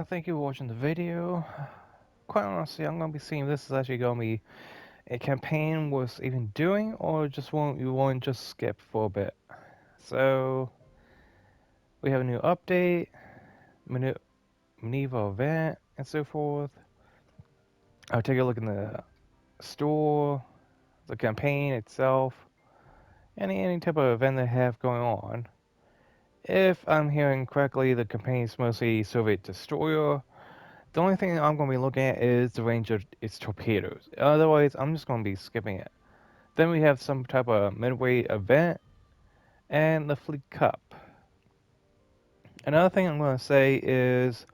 thank you for watching the video. Quite honestly, I'm going to be seeing if this is actually going to be a campaign worth even doing, or just you want to just skip for a bit. So, we have a new update, medieval event, and so forth. I'll take a look in the store, the campaign itself, any type of event they have going on. If I'm hearing correctly, the campaign is mostly Soviet destroyer. The only thing I'm going to be looking at is the range of its torpedoes. Otherwise, I'm just going to be skipping it. Then we have some type of Midway event and the Fleet Cup. Another thing I'm going to say is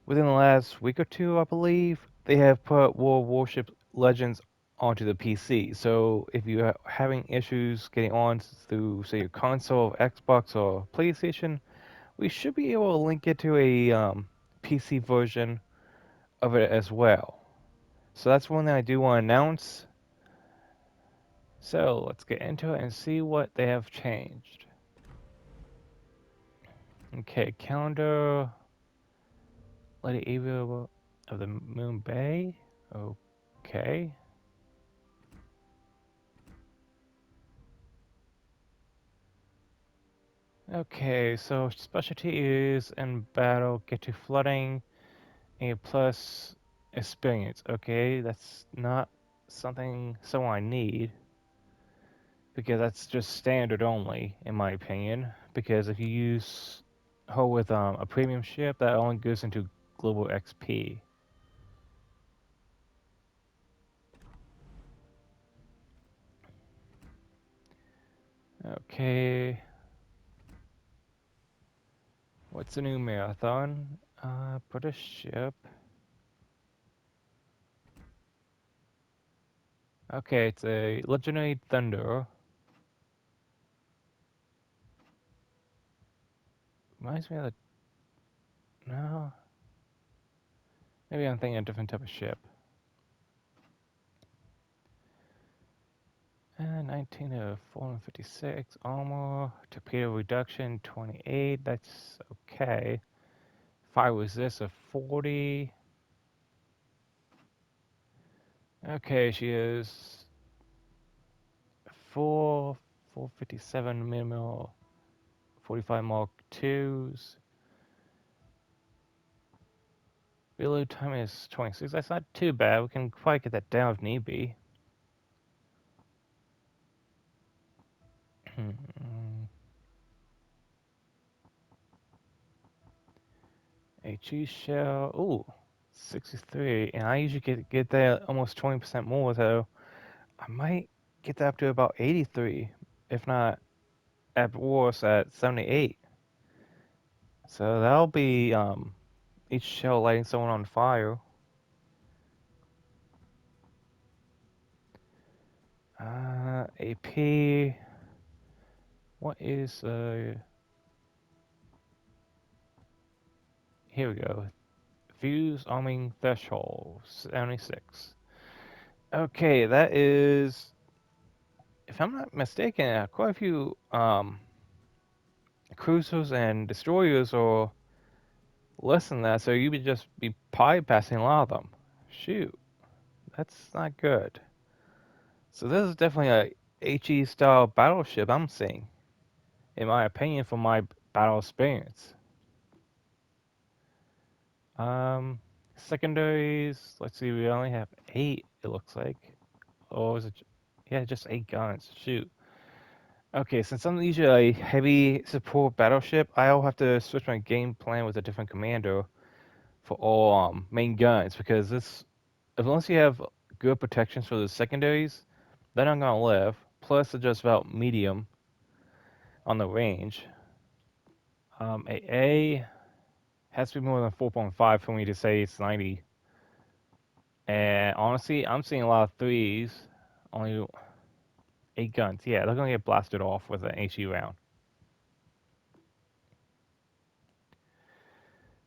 within the last week or two, I believe, they have put World Warship Legends onto the PC. So if you're having issues getting on through, say, your console, Xbox, or PlayStation, we should be able to link it to a PC version of it as well. So that's one thing I do want to announce. So let's get into it and see what they have changed. Okay, calendar, Lady Ava of the Moon Bay. Okay. Okay, so specialty is in battle, get to flooding, a plus experience. Okay, that's not someone I need, because that's just standard only, in my opinion. Because if you use her with a premium ship, that only goes into global XP. Okay, what's the new marathon? British ship. Okay, it's a Legendary Thunder. Reminds me of the... No, maybe I'm thinking a different type of ship. 19 to 456 armor, torpedo reduction 28. That's okay. Fire resist of 40. Okay, she is 457 mil, 45 Mark 2s. Reload time is 26. That's not too bad. We can probably get that down if need be. HE shell. Ooh, 63. And I usually get that almost 20% more, so I might get that up to about 83, if not at worst at 78. So that'll be each shell lighting someone on fire. AP. What is here we go. Fuse arming threshold 76. Okay, that is, if I'm not mistaken, quite a few cruisers and destroyers or less than that, so you would just be bypassing a lot of them. Shoot, that's not good. So this is definitely a HE style battleship I'm seeing, in my opinion, from my battle experience. Um, Secondaries, let's see, we only have 8, it looks like. Or is it, yeah, just 8 guns, shoot. Okay, since I'm usually a heavy support battleship, I'll have to switch my game plan with a different commander for all main guns, because this, unless you have good protections for the secondaries, they're not gonna live. Plus, they're just about medium on the range. AA has to be more than 4.5 for me to say it's 90. And honestly, I'm seeing a lot of threes, only 8 guns. Yeah, they're gonna get blasted off with an HE round.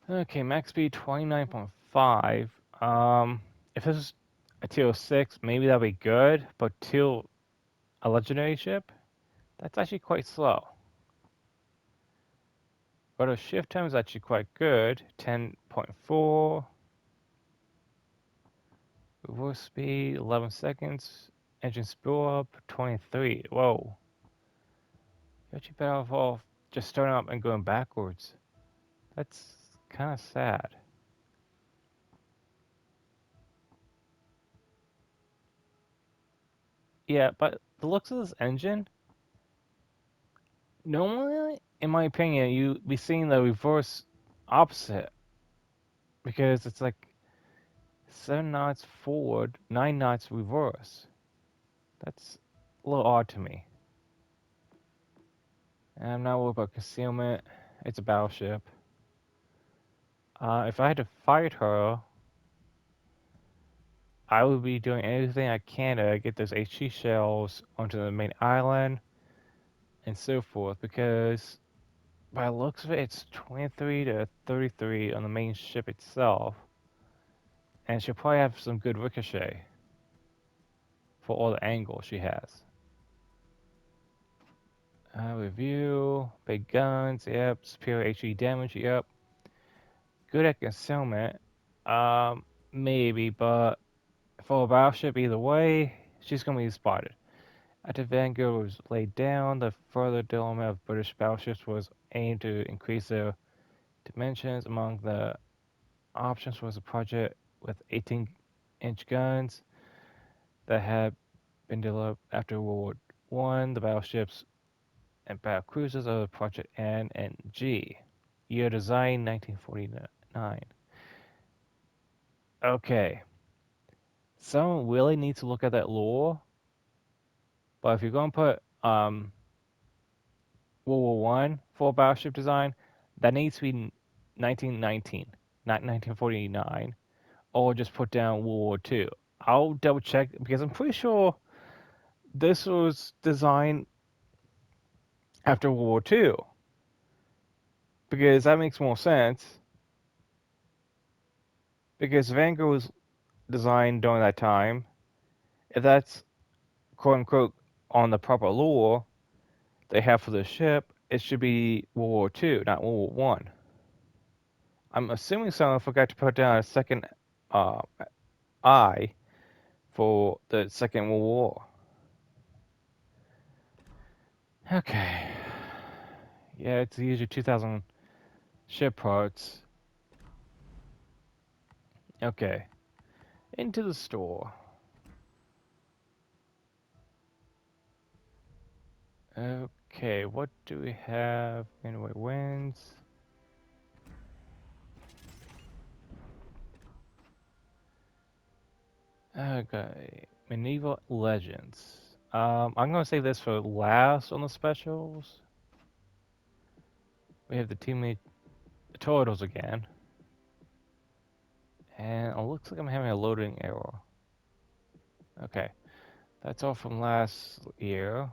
Okay, max speed 29.5. If this is a tier 6, maybe that'd be good, but tier a legendary ship, that's actually quite slow. But our shift time is actually quite good. 10.4. Reverse speed, 11 seconds. Engine spill up, 23. Whoa. You're actually better off just starting up and going backwards. That's kind of sad. Yeah, but the looks of this engine, normally, in my opinion, you'd be seeing the reverse opposite because it's like 7 knots forward, 9 knots reverse. That's a little odd to me. And I'm not worried about concealment. It's a battleship. If I had to fight her, I would be doing anything I can to get those HE shells onto the main island and so forth because by the looks of it, it's 23 to 33 on the main ship itself, and she'll probably have some good ricochet for all the angles she has. Review, big guns, yep, superior HE damage, yep. Good at concealment, maybe, but for a battleship, either way, she's gonna be spotted. After Vanguard was laid down, the further development of British battleships was aimed to increase their dimensions. Among the options was a project with 18-inch guns that had been developed after World War One. The battleships and battle cruisers of the Project N and G. Year design 1949. Okay, someone really needs to look at that lore. But if you're going to put World War One for battleship design, that needs to be 1919, not 1949, or just put down World War Two. I'll double check because I'm pretty sure this was designed after World War Two because that makes more sense. Because Vanguard was designed during that time. If that's quote unquote on the proper lore they have for the ship, it should be World War Two, not World War One. I'm assuming someone forgot to put down a second uh, I for the Second World War. Okay. Yeah, it's usually 2,000 ship parts. Okay. Into the store. Okay, what do we have? Midway wins. Okay, Medieval Legends. I'm gonna save this for last on the specials. We have the teammate Turtles again. And it looks like I'm having a loading error. Okay, that's all from last year.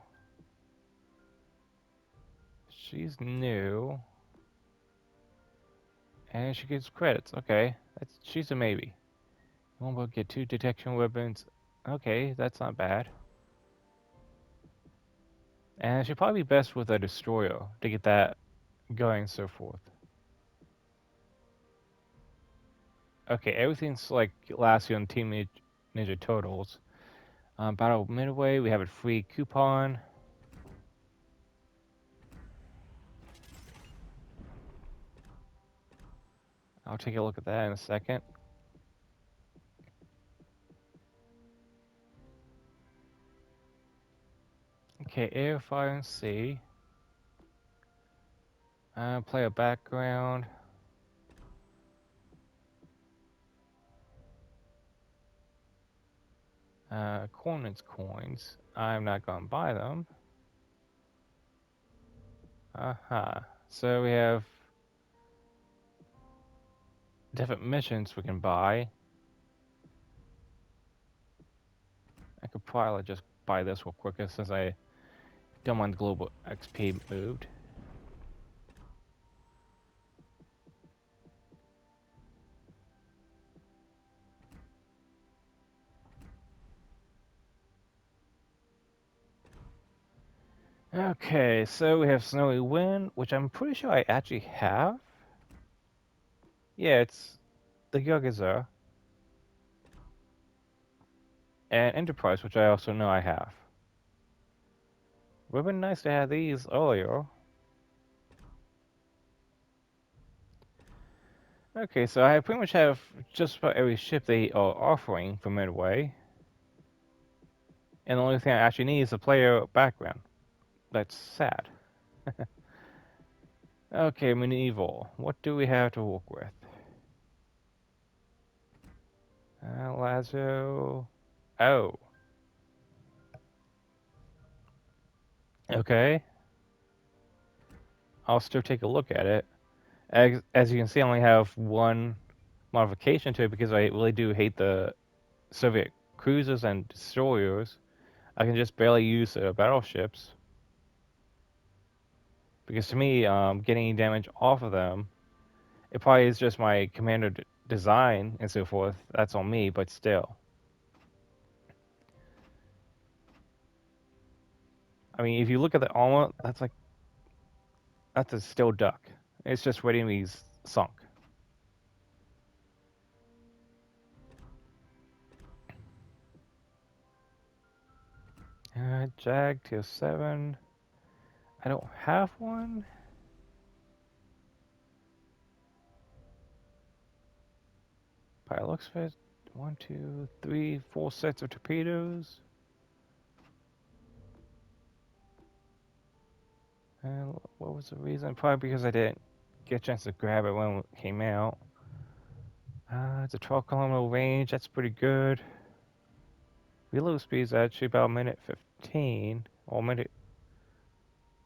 She's new. And she gets credits. Okay, she's a maybe. One will get 2 detection weapons. Okay, that's not bad. And she'll probably be best with a destroyer to get that going and so forth. Okay, everything's like last year on Team Ninja Turtles. Battle Midway, we have a free coupon. I'll take a look at that in a second. Okay, air, fire, and sea. Play a background. Coins. I'm not gonna buy them. So we have different missions we can buy. I could probably just buy this real quick since I don't want global XP moved. Okay, so we have Snowy Wind, which I'm pretty sure I actually have. Yeah, it's the Guise and Enterprise, which I also know I have. Would have been nice to have these earlier. Okay, so I pretty much have just about every ship they are offering for Midway. And the only thing I actually need is a player background. That's sad. Okay, medieval. What do we have to work with? Lazo. Oh. Okay. I'll still take a look at it. As you can see, I only have one modification to it because I really do hate the Soviet cruisers and destroyers. I can just barely use battleships. Because to me, getting damage off of them, it probably is just my commander design and so forth. That's on me, but still. I mean, if you look at the armor, that's a still duck. It's just waiting to be sunk. Jag tier 7. I don't have one. By the looks of it, one, two, three, four sets of torpedoes. And what was the reason? Probably because I didn't get a chance to grab it when it came out. It's a 12-kilometer range. That's pretty good. Reload speed is actually about a minute 15 or a minute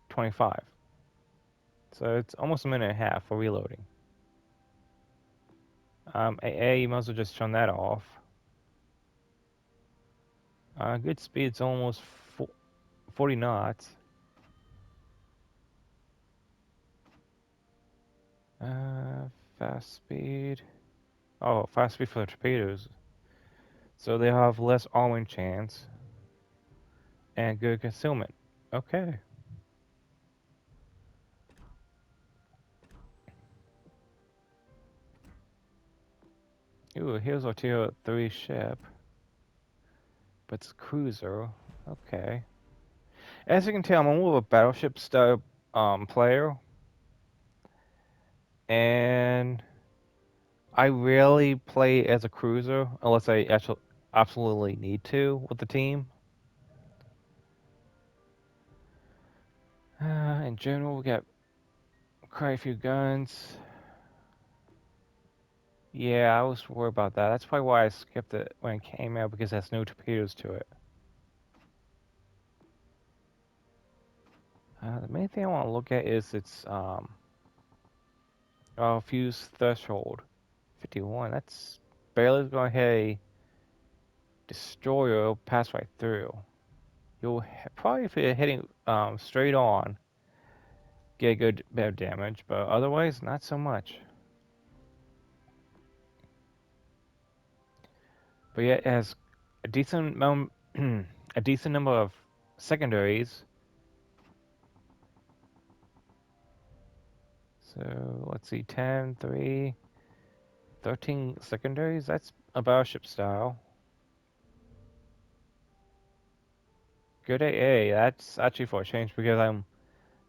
25. So it's almost a minute and a half for reloading. AA, you might as well just turn that off. Good speed's almost 40 knots. Uh, fast speed. Oh, fast speed for the torpedoes. So they have less arming chance and good concealment. Okay. Ooh, here's our tier 3 ship. But it's a cruiser. Okay. As you can tell, I'm more of a battleship style player. And I rarely play as a cruiser unless I actually absolutely need to with the team. In general, we got quite a few guns. Yeah, I was worried about that. That's probably why I skipped it when it came out because it has no torpedoes to it. The main thing I want to look at is its fuse threshold, 51. That's barely going to hit a destroyer. It'll pass right through. You'll probably, if you're hitting straight on, get a good bit of damage, but otherwise, not so much. But yeah, it has a decent a decent number of secondaries. So let's see, 10, 3, 13 secondaries. That's a battleship style. Good AA. That's actually for a change because I'm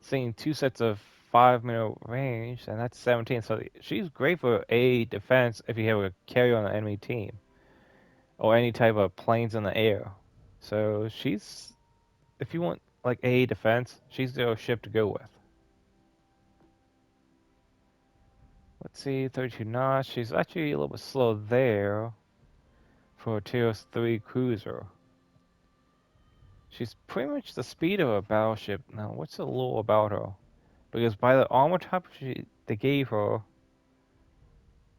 seeing two sets of 5-minute range, and that's 17. So she's great for A defense if you have a carrier on the enemy team or any type of planes in the air. So she's, if you want like A defense, she's the ship to go with. Let's see, 32 knots. She's actually a little bit slow there for a tier 3 cruiser. She's pretty much the speed of a battleship. Now, what's a little about her? Because by the armor type they gave her,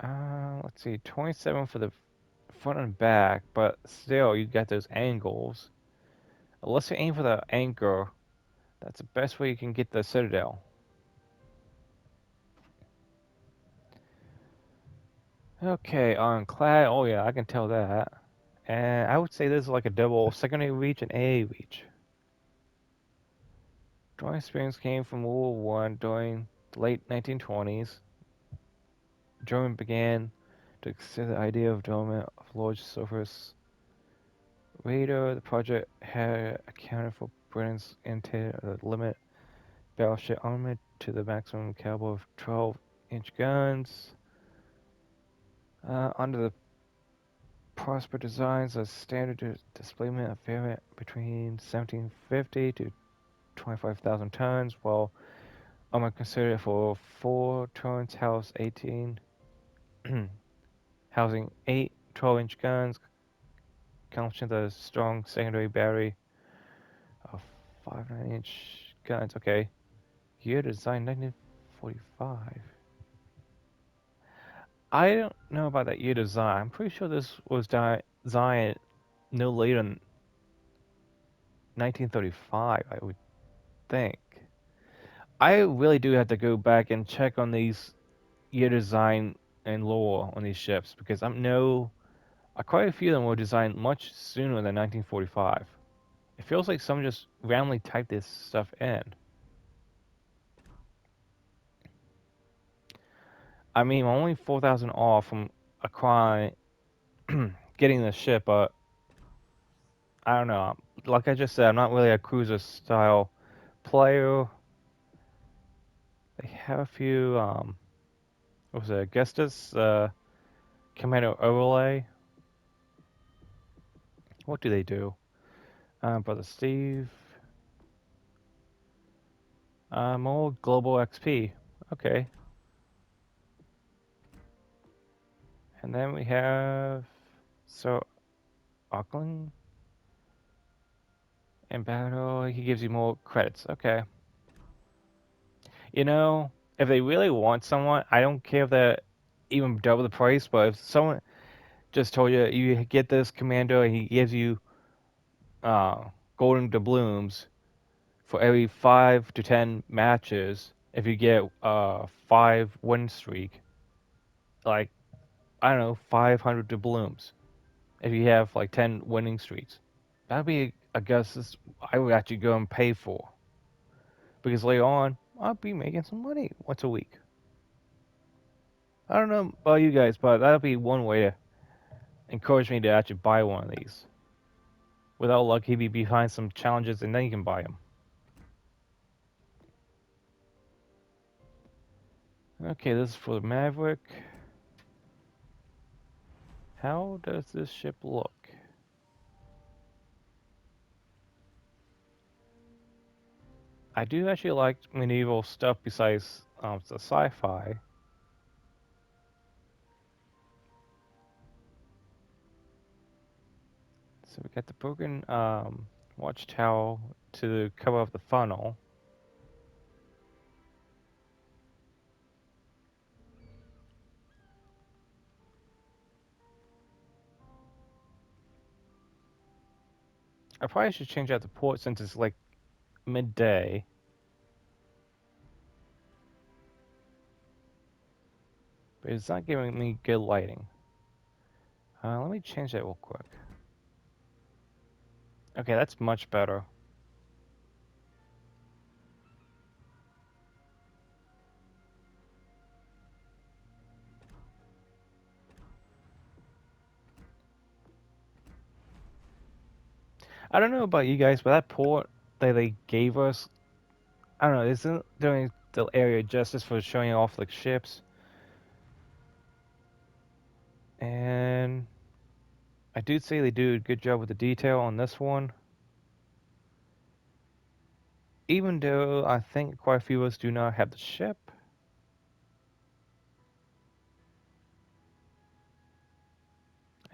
let's see, 27 for the front and back, but still, you got those angles. Unless you aim for the anchor, that's the best way you can get the citadel. Okay, ironclad. Oh yeah, I can tell that. And I would say this is like a double secondary reach and AA reach. Drawing experience came from World War One during the late 1920s. German began to consider the idea of development of large surface radar. The project had accounted for Britain's intent to limit battleship armament to the maximum caliber of 12-inch guns. Under the Prosper designs, a standard displacement variant between 1750 to 25,000 tons, while armament considered for 4 tons housing 8 12-inch guns, counting the strong secondary battery of 5 9-inch guns. Okay, year design 1945. I don't know about that year design. I'm pretty sure this was designed no later than 1935, I would think. I really do have to go back and check on these year design and lore on these ships because I know quite a few of them were designed much sooner than 1945. It feels like someone just randomly typed this stuff in. I mean, I'm only 4,000 off from acquiring getting the ship, but I don't know. Like I just said, I'm not really a cruiser style player. They have a few, what was it, Augustus, Commando Overlay. What do they do? Brother Steve. More Global XP. Okay. And then we have, so, Auckland. In battle, he gives you more credits. Okay. You know, if they really want someone, I don't care if they're even double the price, but if someone just told you you get this commando and he gives you golden doubloons for every 5 to 10 matches, if you get 5 win streak, like I don't know, 500 doubloons. If you have like 10 winning streaks, that'd be a guess I would actually go and pay for because later on I'll be making some money once a week. I don't know about you guys, but that'd be one way to encourage me to actually buy one of these. Without luck, he'd be behind some challenges, and then you can buy them. Okay, this is for the Maverick. How does this ship look? I do actually like medieval stuff besides the sci-fi. So we got the broken watchtower to cover up the funnel. I probably should change out the port since it's like midday. But it's not giving me good lighting. Let me change that real quick. Okay, that's much better. I don't know about you guys, but that port that they gave us, I don't know, isn't doing the area justice for showing off like ships. And I do say they do a good job with the detail on this one. Even though I think quite a few of us do not have the ship.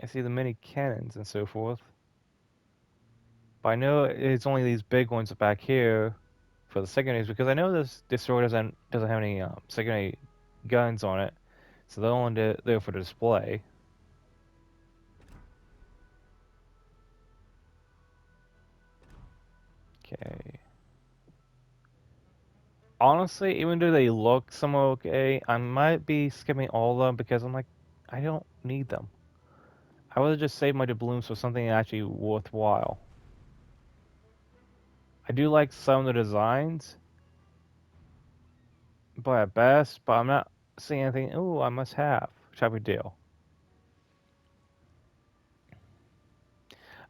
I see the mini cannons and so forth. But I know it's only these big ones back here for the secondaries because I know this sword doesn't have any secondary guns on it, so they're only there for the display. Okay. Honestly, even though they look somewhat okay, I might be skipping all of them because I'm like, I don't need them. I would just save my doubloons for something actually worthwhile. I do like some of the designs, but at best, but I'm not seeing anything. Ooh, I must have type of deal.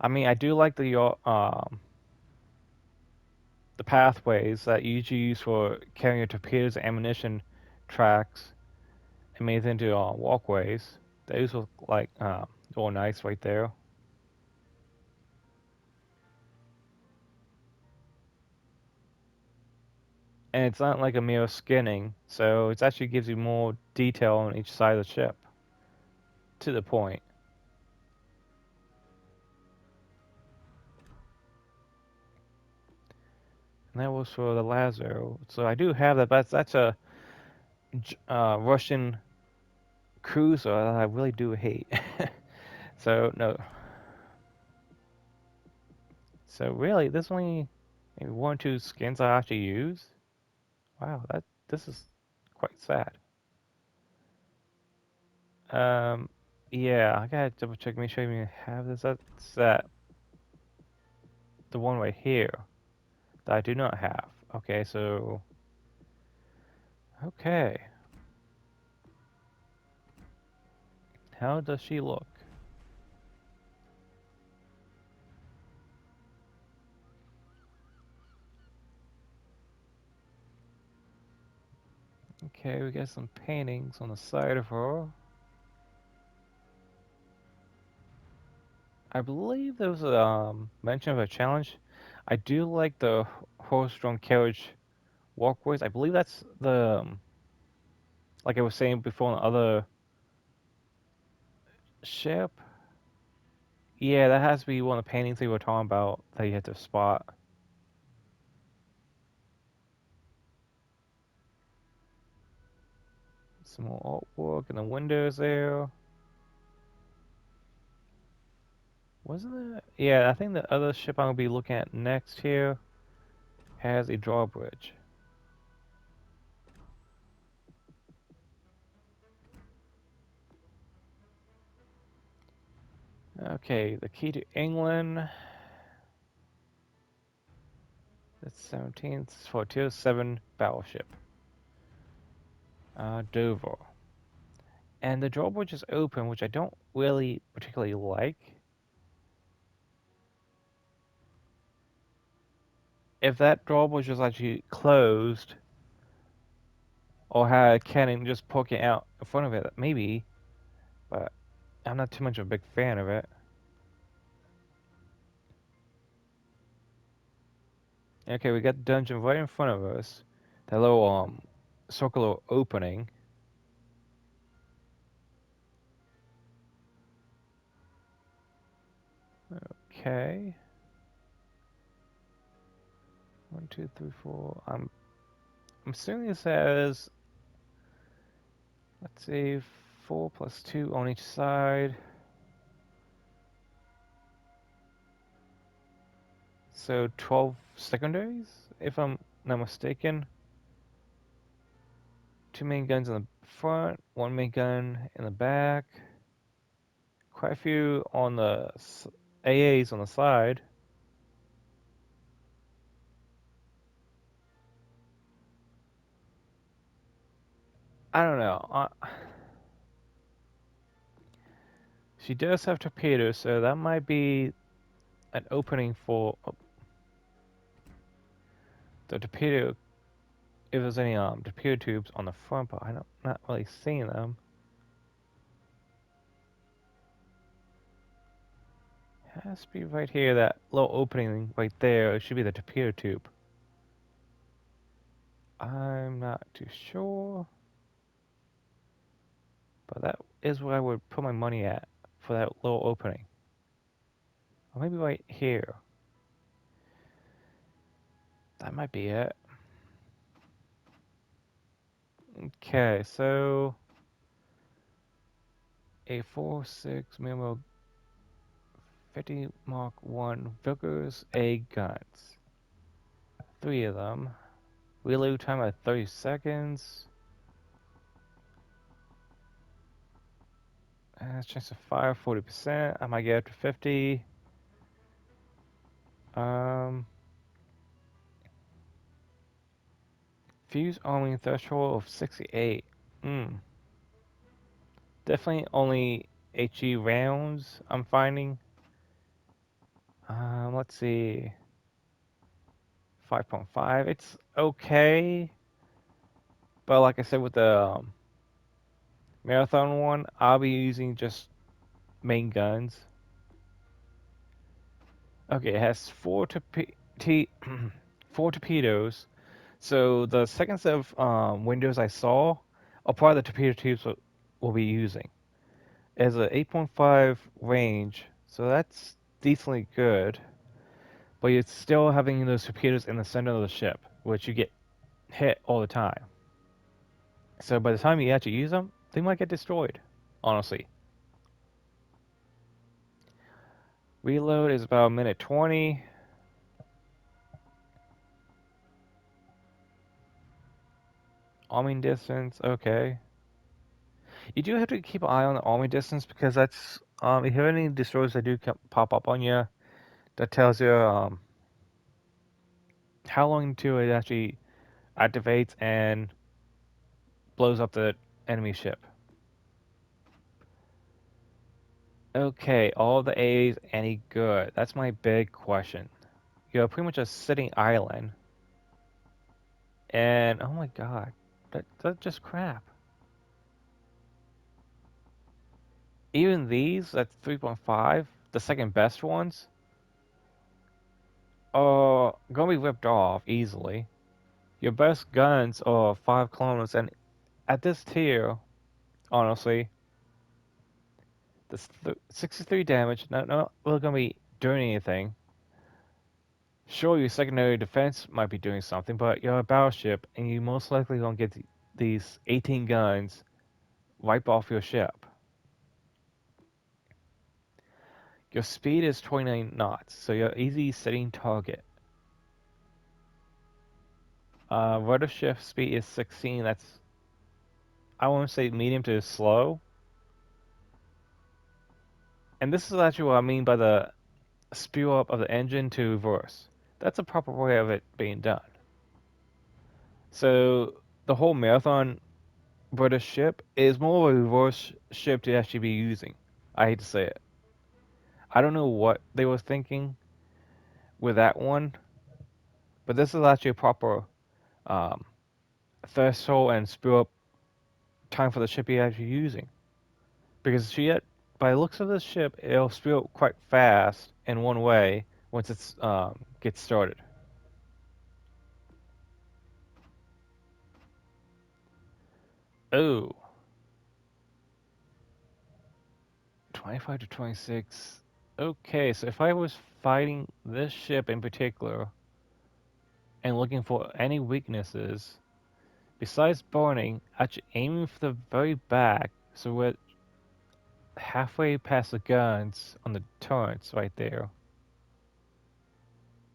I mean, I do like the pathways that you usually use for carrying your torpedoes and ammunition tracks and made it into walkways. Those look like all nice right there. And it's not like a mere skinning, so it actually gives you more detail on each side of the ship. To the point. And that was for the Lazo. So I do have that, but that's a Russian cruiser that I really do hate. So no. So really, there's only maybe one or two skins I actually use. Wow, that this is quite sad. Um, yeah, I gotta double check, make sure I even have this. That's the one right here that I do not have. Okay, so okay, how does she look? Okay, we got some paintings on the side of her. I believe there was a mention of a challenge. I do like the horse-drawn carriage walkways. I believe that's the like I was saying before on the other ship. Yeah, that has to be one of the paintings they were talking about that you had to spot. Some more artwork in the windows there. Wasn't it? Yeah, I think the other ship I'm gonna be looking at next here has a drawbridge. Okay, the key to England. That's 17th for Tier 7 battleship. Dover. And the drawbridge is open, which I don't really particularly like. If that drawbridge was actually closed, or had a cannon just poking out in front of it, maybe, but I'm not too much of a big fan of it. Okay, we got the dungeon right in front of us. That little circular opening. Okay. 1, 2, 3, 4. I'm assuming this has, let's see, 4 plus 2 on each side. So 12 secondaries, if I'm not mistaken. 2 main guns in the front, 1 main gun in the back. Quite a few on the AAs on the side. I don't know. She does have torpedoes, so that might be an opening for the torpedo. If there's any torpedo tubes on the front, but I'm not really seeing them. Has to be right here, that little opening right there. It should be the torpedo tube. I'm not too sure, but that is where I would put my money at for that little opening. Or maybe right here. That might be it. Okay, so a 4.6 mm 50 Mark 1 Vickers A guns. 3 of them. Reload time at 30 seconds. Chance of fire 40%. I might get up to 50. Um, Fuse arming threshold of 68. Hmm. Definitely only HE rounds I'm finding. Let's see. 5.5. It's okay. But like I said with the marathon one, I'll be using just main guns. Okay, it has four torpedoes. So the second set of windows I saw are part of the torpedo tubes we'll be using. It has a 8.5 range, so that's decently good. But you're still having those torpedoes in the center of the ship, which you get hit all the time. So by the time you actually use them, they might get destroyed. Honestly, reload is about a minute 20. Arming distance, okay. You do have to keep an eye on the arming distance because that's if you have any destroyers that do pop up on you, that tells you how long until it actually activates and blows up the enemy ship. Okay, all the A's any good? That's my big question. You're pretty much a sitting island, and oh my god, that's just crap. Even these, that's 3.5, the second best ones, are gonna be ripped off easily. Your best guns are 5 kilometers, and at this tier, honestly, this 63 damage, not really gonna be doing anything. Sure, your secondary defense might be doing something, but you're a battleship, and you most likely gonna get these 18 guns right off your ship. Your speed is 29 knots, so you're easy setting target. Rudder shift speed is 16. That's, I want to say, medium to slow. And this is actually what I mean by the spew up of the engine to reverse. That's a proper way of it being done. So the whole marathon British ship is more of a reverse ship to actually be using. I hate to say it. I don't know what they were thinking with that one, but this is actually a proper um, threshold and spew up time for the ship you're actually using. Because by the looks of this ship, it'll spew up quite fast in one way once it's gets started. Oh, 25 to 26. Okay, so if I was fighting this ship in particular and looking for any weaknesses, besides burning, actually aiming for the very back, so we're halfway past the guns on the turrets right there,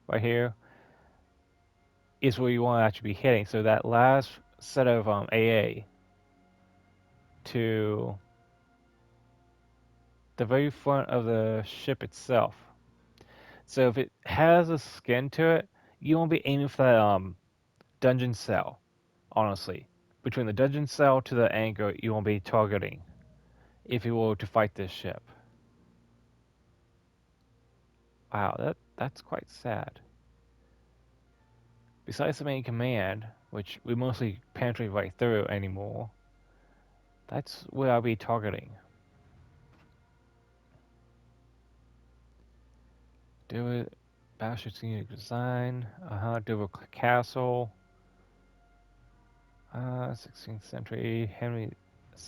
right here, is where you want to actually be hitting. So that last set of AA to the very front of the ship itself. So if it has a skin to it, you won't be aiming for that dungeon cell. Honestly, between the dungeon cell to the anchor, you won't be targeting if you were to fight this ship. Wow, that's quite sad. Besides the main command, which we mostly penetrate right through anymore, that's where I'll be targeting. Do it. Battleship's unique design. Dover Castle. 16th century. Henry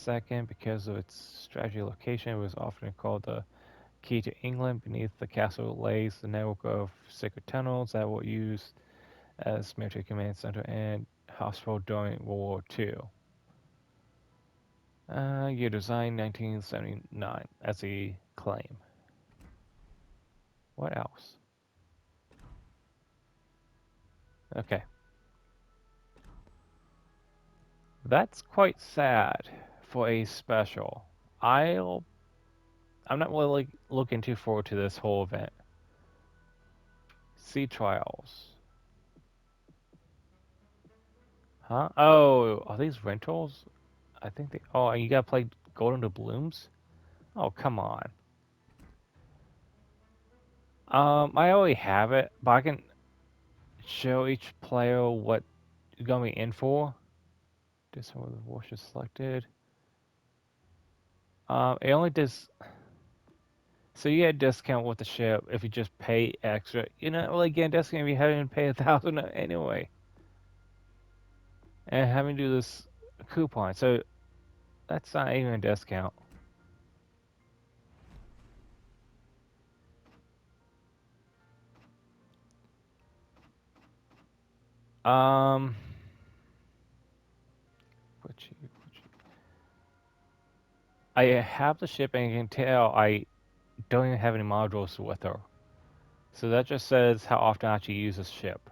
II, because of its strategy location, was often called the key to England. Beneath the castle lays the network of secret tunnels that were used as military command center and hospital during World War II. Year design 1979 as a claim. What else? Okay. That's quite sad for a special. I'll I'm not really looking too forward to this whole event. Sea trials. Huh? Oh, are these rentals? I think they. Oh, and you gotta play Golden to Blooms? Oh, come on. I already have it, but I can show each player what you're gonna be in for. This one with the Warships selected. It only does. So you get a discount with the ship if you just pay extra. You're not really getting a discount if you having to pay 1,000 anyway, and having to do this coupon. So that's not even a discount. Um, I have the ship and you can tell I don't even have any modules with her. So that just says how often I actually use this ship.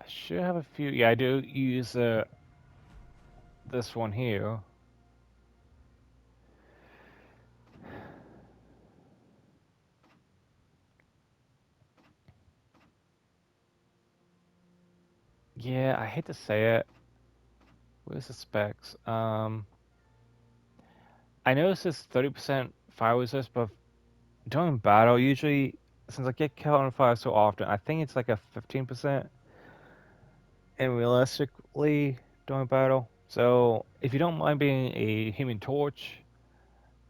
I should have a few. Yeah, I do use this one here. Yeah, I hate to say it. Where's the specs? I noticed this 30% fire resist, but during battle, usually, since I get killed on fire so often, I think it's like a 15%, and realistically, during battle. So, if you don't mind being a human torch,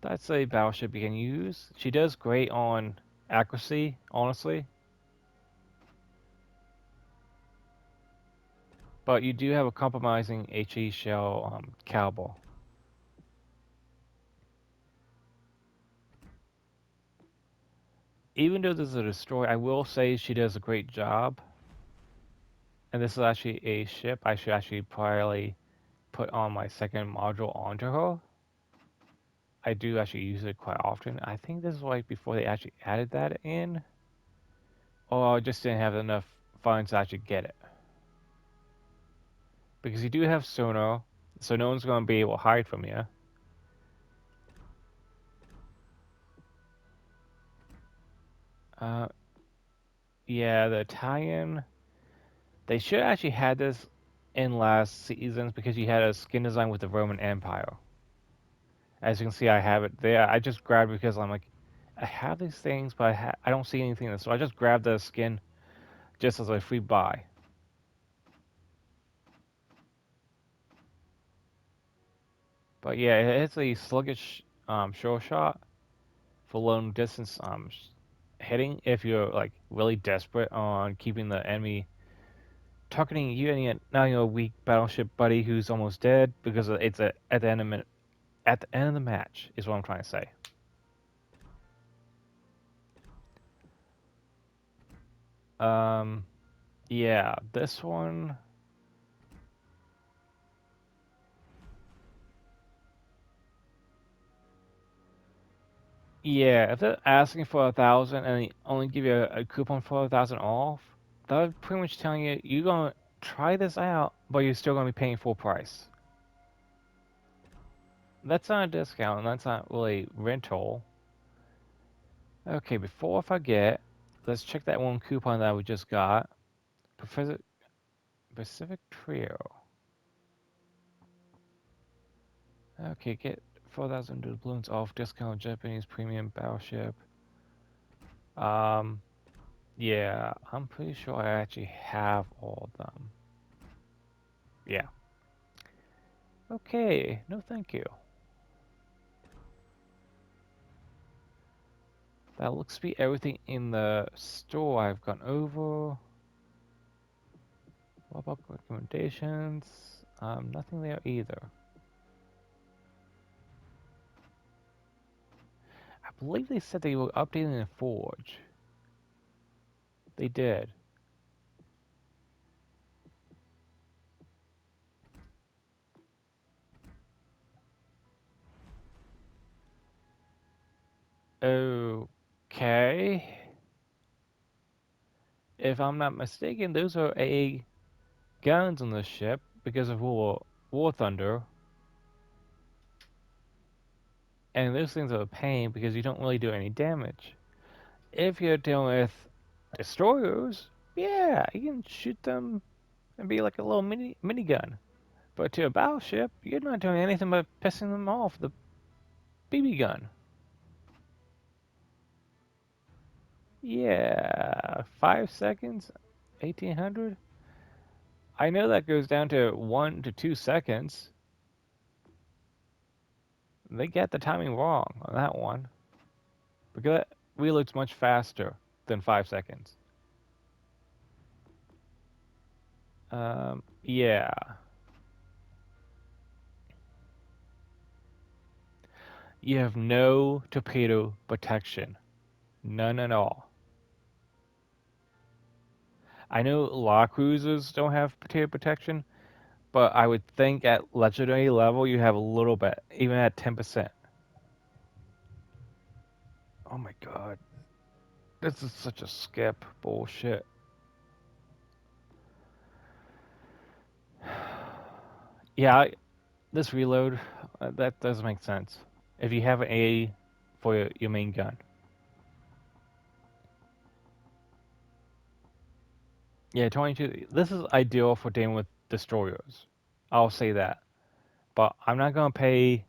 that's a battleship you can use. She does great on accuracy, honestly, but you do have a compromising HE shell caliber. Even though this is a destroyer, I will say she does a great job. And this is actually a ship I should actually probably put on my second module onto her. I do actually use it quite often. I think this is like before they actually added that in. Or I just didn't have enough funds to actually get it. Because you do have sonar, so no one's going to be able to hide from you. Uh, yeah, the Italian. They should actually had this in last seasons because you had a skin design with the Roman Empire. As you can see, I have it there. I just grabbed it because I'm like, I have these things, but I don't see anything. So I just grabbed the skin just as a free buy. But yeah, it's a sluggish short shot for long distance hitting if you're like really desperate on keeping the enemy targeting you and yet now you're a weak battleship buddy who's almost dead because it's at the end of at the end of the match is what I'm trying to say. Um, yeah, this one. Yeah, if they're asking for 1,000 and they only give you a coupon for 1,000 off, that would pretty much telling you you're gonna try this out, but you're still gonna be paying full price. That's not a discount, and that's not really rental. Okay, before I forget, let's check that one coupon that we just got. Pacific, Pacific Trio. Okay, get 4,000 doubloons off discount Japanese premium battleship. Um, yeah, I'm pretty sure I actually have all of them. Yeah. Okay, no thank you. That looks to be everything in the store I've gone over. What about recommendations? Nothing there either. I believe they said they were updating the Forge. They did. Okay. If I'm not mistaken, those are AA guns on the ship because of War Thunder. And those things are a pain because you don't really do any damage. If you're dealing with destroyers, yeah, you can shoot them and be like a little minigun. But to a battleship, you're not doing anything but pissing them off with a BB gun. Yeah, 5 seconds, 1800. I know that goes down to 1 to 2 seconds. They get the timing wrong on that one because that reloads much faster than 5 seconds. Yeah, you have no torpedo protection, none at all. I know a lot of cruisers don't have torpedo protection, but I would think at legendary level you have a little bit, even at 10%. Oh my god, this is such a skip bullshit. Yeah, this reload, that does make sense. If you have an A for your main gun. Yeah, 22. This is ideal for dealing with destroyers. I'll say that. But I'm not going to pay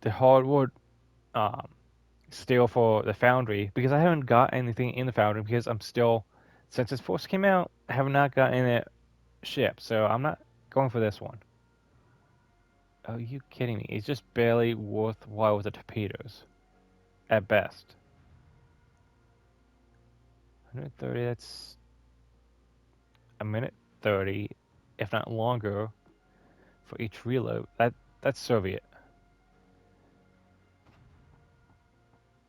the hardwood um, steel for the foundry because I haven't got anything in the foundry because I'm still, since this first came out, I have not gotten it shipped. So I'm not going for this one. Oh, you kidding me? It's just barely worthwhile with the torpedoes at best. 130, that's a minute 30, if not longer, for each reload. That's Soviet.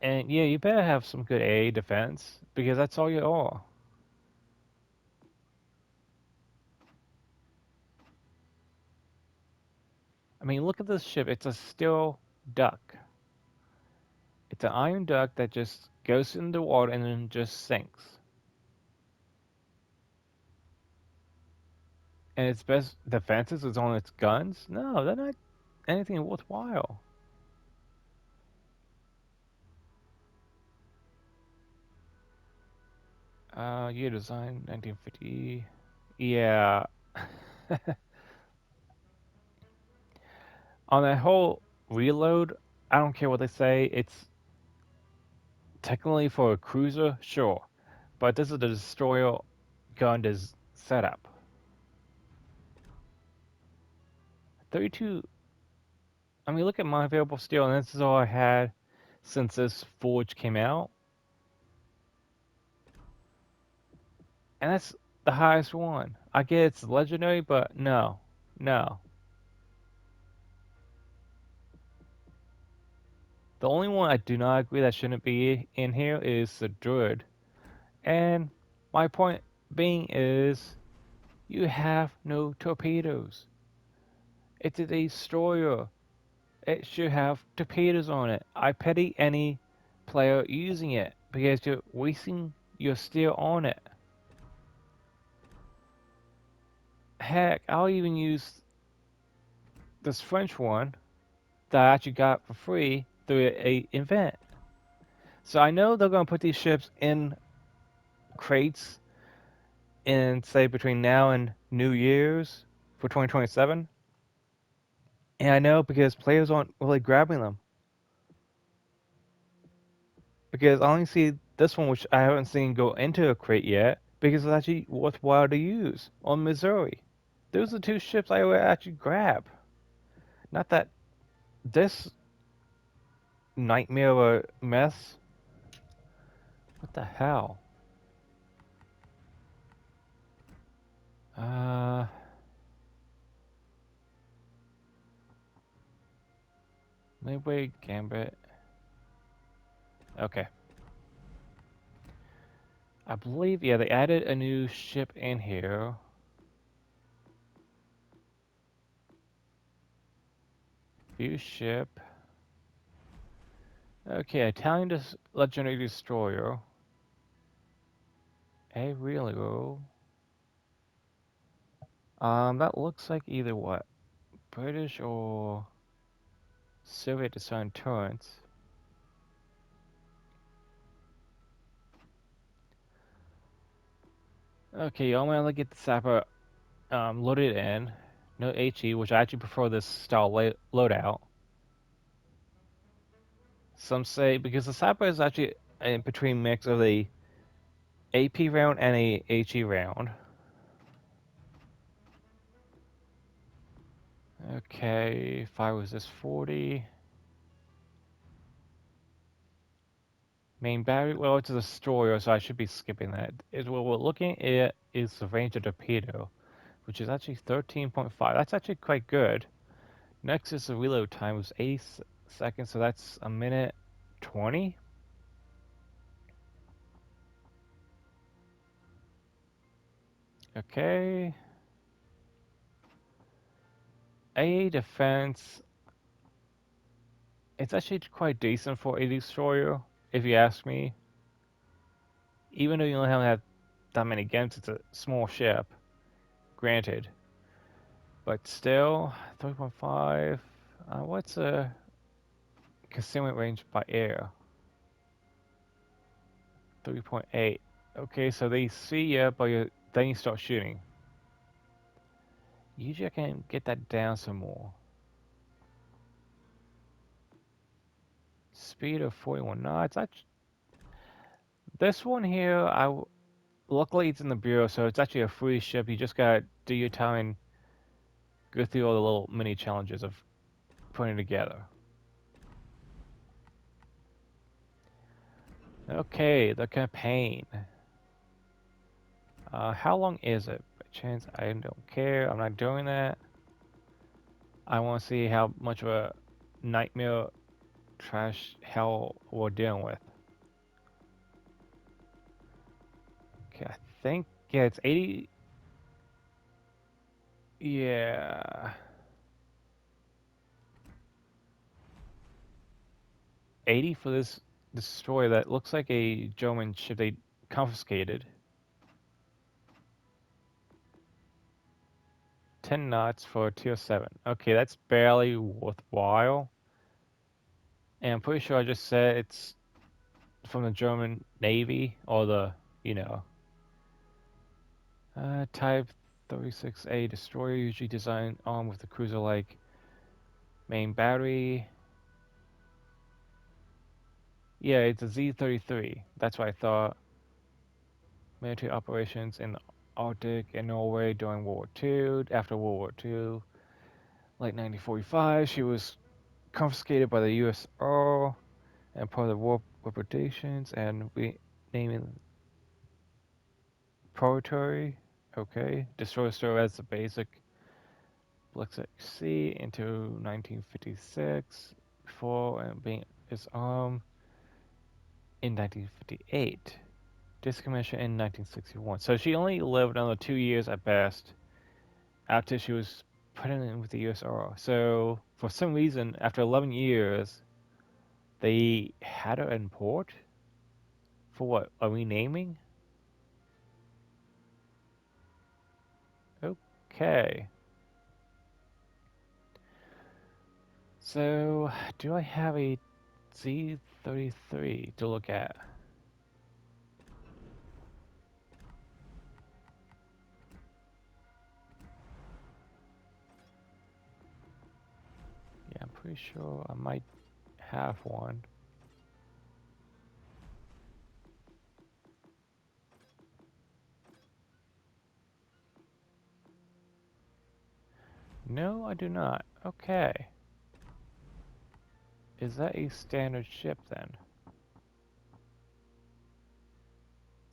And yeah, you better have some good A defense because that's all you are. I mean, look at this ship. It's a steel duck. It's an iron duck that just goes in the water and then just sinks. And its best defenses is on its guns? No, they're not anything worthwhile. Year design 1950. Yeah. On that whole reload, I don't care what they say. It's technically for a cruiser, sure, but this is the destroyer gun is setup. 32. I mean, look at my available steel, and this is all I had since this forge came out, and that's the highest one. I get it's legendary, but no, no. The only one I do not agree that shouldn't be in here is the druid, and my point being is you have no torpedoes. It's a destroyer. It should have torpedoes on it. I pity any player using it because you're wasting your steel on it. Heck, I'll even use this French one that I actually got for free through a event. So I know they're gonna put these ships in crates in say between now and New Year's for 2027. And I know because players aren't really grabbing them. Because I only see this one, which I haven't seen go into a crate yet, because it's actually worthwhile to use on Missouri. Those are two ships I would actually grab. Not that this nightmare or mess. What the hell? Uh, Midway Gambit. Okay. I believe, yeah, they added a new ship in here. View ship. Okay, Italian Legendary Destroyer. A Regolo. That looks like either what? British or Soviet designed turrets. Okay, I'm gonna get the sapper loaded in. No HE, which I actually prefer this style loadout. Some say because the sapper is actually in between mix of a AP round and a HE round. Okay, fire resist 40. Main battery, well, it's a destroyer, so I should be skipping that. What we're looking at is the range of torpedo, which is actually 13.5. That's actually quite good. Next is the reload time, was 80 seconds, so that's a minute 20. Okay. AA defense, it's actually quite decent for a destroyer, if you ask me. Even though you only have that many guns, it's a small ship, granted. But still, 3.5. What's a concealment range by air? 3.8. Okay, so they see you, but then you start shooting. Usually I can get that down some more. Speed of 41 knots. This one here, luckily it's in the bureau, so it's actually a free ship. You just gotta do your time and go through all the little mini challenges of putting it together. Okay, the campaign. How long is it? By chance, I don't care. I'm not doing that. I want to see how much of a nightmare trash hell we're dealing with. Okay, I think, yeah, it's 80. Yeah. 80 for this destroyer that looks like a German ship they confiscated. 10 knots for tier 7. Okay, that's barely worthwhile. And I'm pretty sure I just said it's from the German Navy or the, you know, Type 36A destroyer, usually designed armed with a cruiser-like main battery. Yeah, it's a Z-33. That's what I thought. Military operations in the Arctic and Norway during World War II. After World War II, late 1945, she was confiscated by the USR and part of the war reputations and renaming Provorny. Okay, destroyer store as the basic Black Sea into 1956 before and being disarmed in 1958. Discommissioned in 1961. So she only lived another 2 years at best after she was put in with the USR. So for some reason, after 11 years, they had her in port for what? A renaming? Okay. So do I have a Z-33 to look at? Yeah, I'm pretty sure I might have one. No, I do not. Okay. Is that a standard ship then?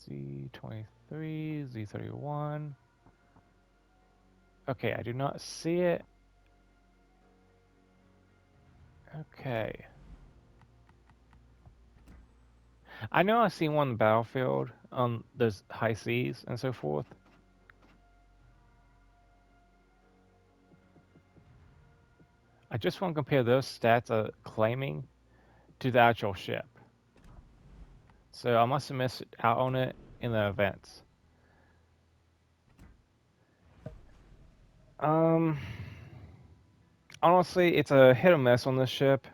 Z-23, Z-31. Okay, I do not see it. Okay. I know I've seen one on the battlefield on those high seas and so forth. I just want to compare those stats claiming to the actual ship. So I must have missed out on it in the events. Um, Honestly, it's a hit or miss on this ship.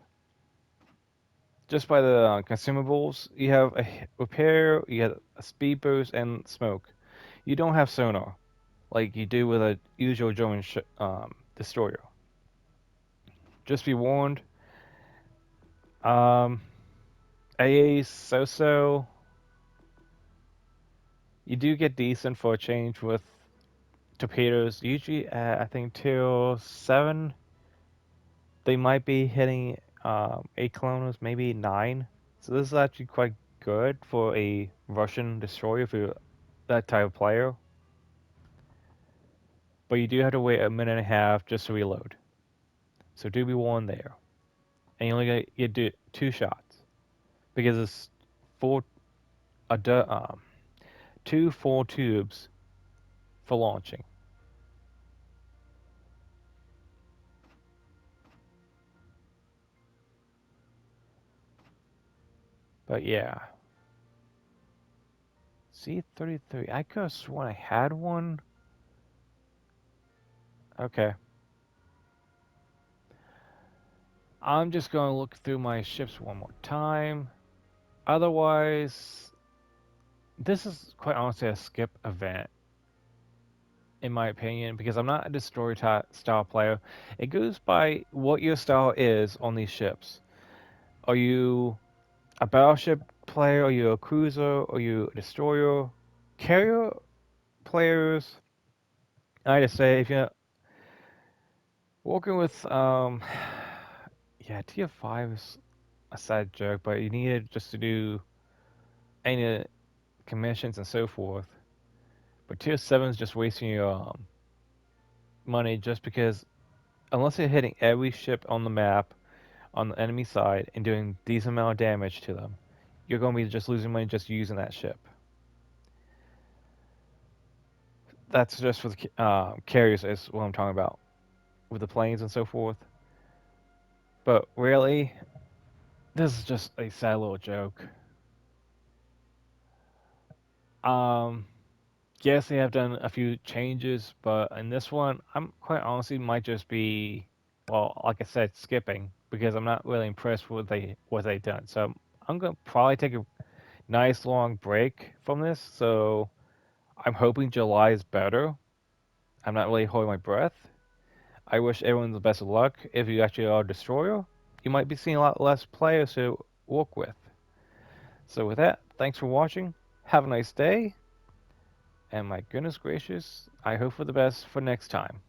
Just by the consumables, you have a repair, you get a speed boost, and smoke. You don't have sonar like you do with a usual German destroyer. Just be warned. Um, AA so-so. You do get decent for a change with torpedoes. Usually, I think till 7, they might be hitting 8 kilometers, maybe 9. So this is actually quite good for a Russian destroyer if you're that type of player. But you do have to wait a minute and a half just to reload. So do be warned there. And you only get do 2 shots because it's four a two full tubes for launching. But yeah, C-33. I could have sworn I had one. Okay. I'm just going to look through my ships one more time. Otherwise, this is quite honestly a skip event, in my opinion, because I'm not a destroyer style player. It goes by what your style is on these ships. Are you a battleship player? Are you a cruiser? Are you a destroyer? Carrier players, I just say if you're working with yeah, tier 5 is a sad joke, but you need it just to do any commissions and so forth. But tier 7 is just wasting your money just because unless you're hitting every ship on the map on the enemy side and doing decent amount of damage to them, you're going to be just losing money just using that ship. That's just for the carriers is what I'm talking about with the planes and so forth. But really, this is just a sad little joke. Um, yes, they have done a few changes, but in this one, I'm quite honestly might just be, well, like I said, skipping because I'm not really impressed with what they've done. So I'm gonna probably take a nice long break from this. So I'm hoping July is better. I'm not really holding my breath. I wish everyone the best of luck. If you actually are a destroyer, you might be seeing a lot less players to work with. So with that, thanks for watching. Have a nice day. And my goodness gracious, I hope for the best for next time.